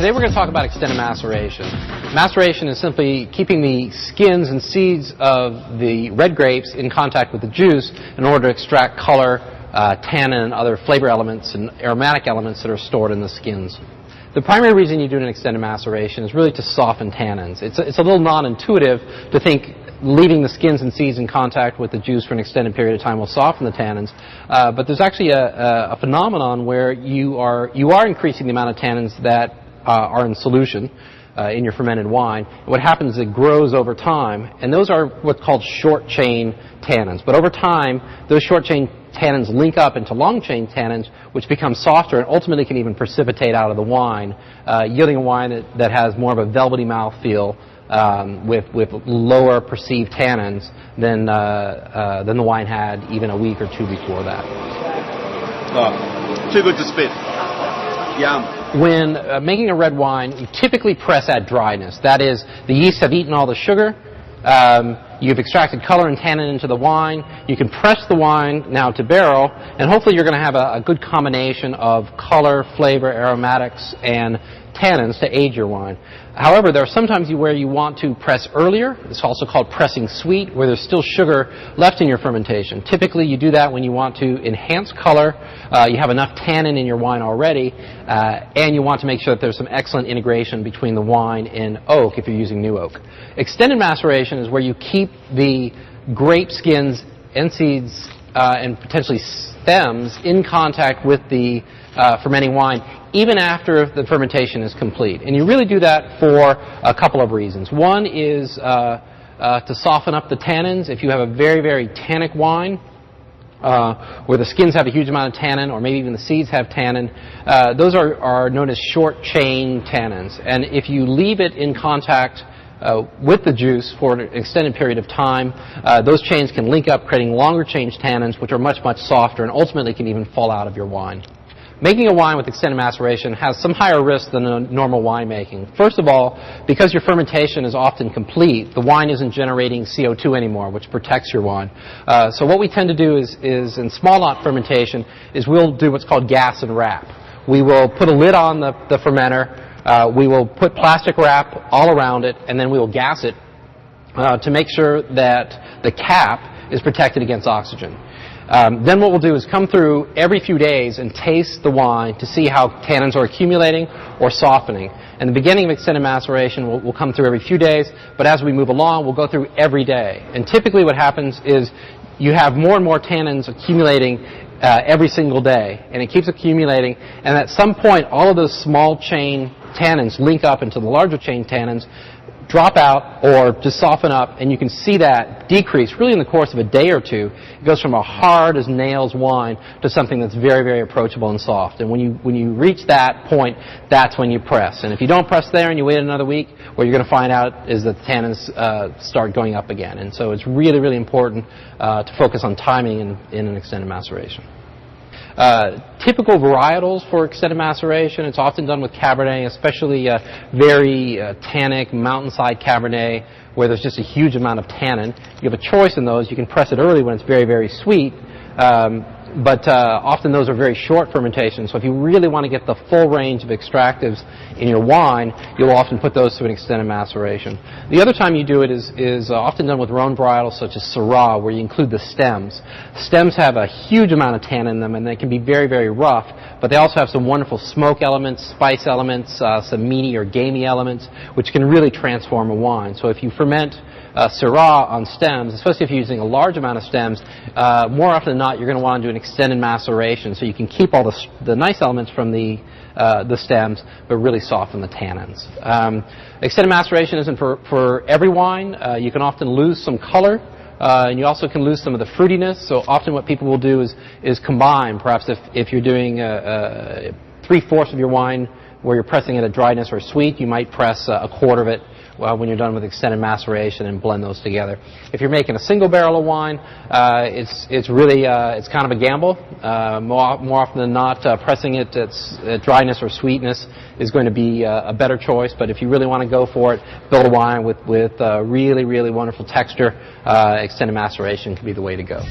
Today we're going to talk about extended maceration. Maceration is simply keeping the skins and seeds of the red grapes in contact with the juice in order to extract color, tannin, and other flavor elements and aromatic elements that are stored in the skins. The primary reason you do an extended maceration is really to soften tannins. It's a little non-intuitive to think leaving the skins and seeds in contact with the juice for an extended period of time will soften the tannins, but there's actually a phenomenon where you are increasing the amount of tannins that are in solution in your fermented wine. What happens is it grows over time, and those are what's called short-chain tannins. But over time, those short-chain tannins link up into long-chain tannins, which become softer and ultimately can even precipitate out of the wine, yielding a wine that has more of a velvety mouthfeel with lower perceived tannins than the wine had even a week or two before that. Oh, too good to spit. Yum. When making a red wine, you typically press at dryness. That is, the yeast have eaten all the sugar. You've extracted color and tannin into the wine. You can press the wine now to barrel, and hopefully you're going to have a good combination of color, flavor, aromatics, and tannins to age your wine. However, there are sometimes where you want to press earlier. It's also called pressing sweet, where there's still sugar left in your fermentation. Typically, you do that when you want to enhance color, you have enough tannin in your wine already, and you want to make sure that there's some excellent integration between the wine and oak if you're using new oak. Extended maceration is where you keep the grape skins and seeds and potentially stems in contact with the fermenting wine even after the fermentation is complete. And you really do that for a couple of reasons. One is to soften up the tannins. If you have a very, very tannic wine, where the skins have a huge amount of tannin, or maybe even the seeds have tannin, those are known as short-chain tannins. And if you leave it in contact with the juice for an extended period of time, those chains can link up, creating longer chain tannins, which are much, much softer and ultimately can even fall out of your wine. Making a wine with extended maceration has some higher risk than a normal winemaking. First of all, because your fermentation is often complete, the wine isn't generating CO2 anymore, which protects your wine. So what we tend to do is in small lot fermentation, is we'll do what's called gas and wrap. We will put a lid on the fermenter, we will put plastic wrap all around it, and then we will gas it to make sure that the cap is protected against oxygen. Then what we'll do is come through every few days and taste the wine to see how tannins are accumulating or softening. And the beginning of extended maceration will come through every few days, but as we move along, we'll go through every day. And typically what happens is you have more and more tannins accumulating every single day, and it keeps accumulating, and at some point all of those small chain tannins link up into the larger chain tannins, drop out or just soften up, and you can see that decrease really in the course of a day or two. It goes from a hard as nails wine to something that's very, very approachable and soft. And when you reach that point, that's when you press. And if you don't press there and you wait another week, what you're going to find out is that the tannins start going up again. And so it's really, really important to focus on timing in an extended maceration. Typical varietals for extended maceration, it's often done with Cabernet, especially very tannic mountainside Cabernet, where there's just a huge amount of tannin. You have a choice in those. You can press it early when it's very, very sweet, but often those are very short fermentations. So if you really want to get the full range of extractives in your wine, you'll often put those through an extended maceration. The other time you do it is often done with Rhone varietals such as Syrah, where you include the stems. Stems have a huge amount of tannin in them, and they can be very, very rough, but they also have some wonderful smoke elements, spice elements, some meaty or gamey elements, which can really transform a wine. So if you ferment Syrah on stems, especially if you're using a large amount of stems, more often than not, you're going to want to do an extended maceration so you can keep all the nice elements from the stems, but really soften the tannins. Extended maceration isn't for every wine. You can often lose some color, and you also can lose some of the fruitiness. So often what people will do is combine. Perhaps if you're doing 3/4 of your wine where you're pressing it at dryness or sweet, you might press a quarter of it when you're done with extended maceration and blend those together. If you're making a single barrel of wine, it's really it's kind of a gamble. More often than not, pressing it at dryness or sweetness is going to be a better choice. But if you really want to go for it, build a wine with really, really wonderful texture, extended maceration can be the way to go.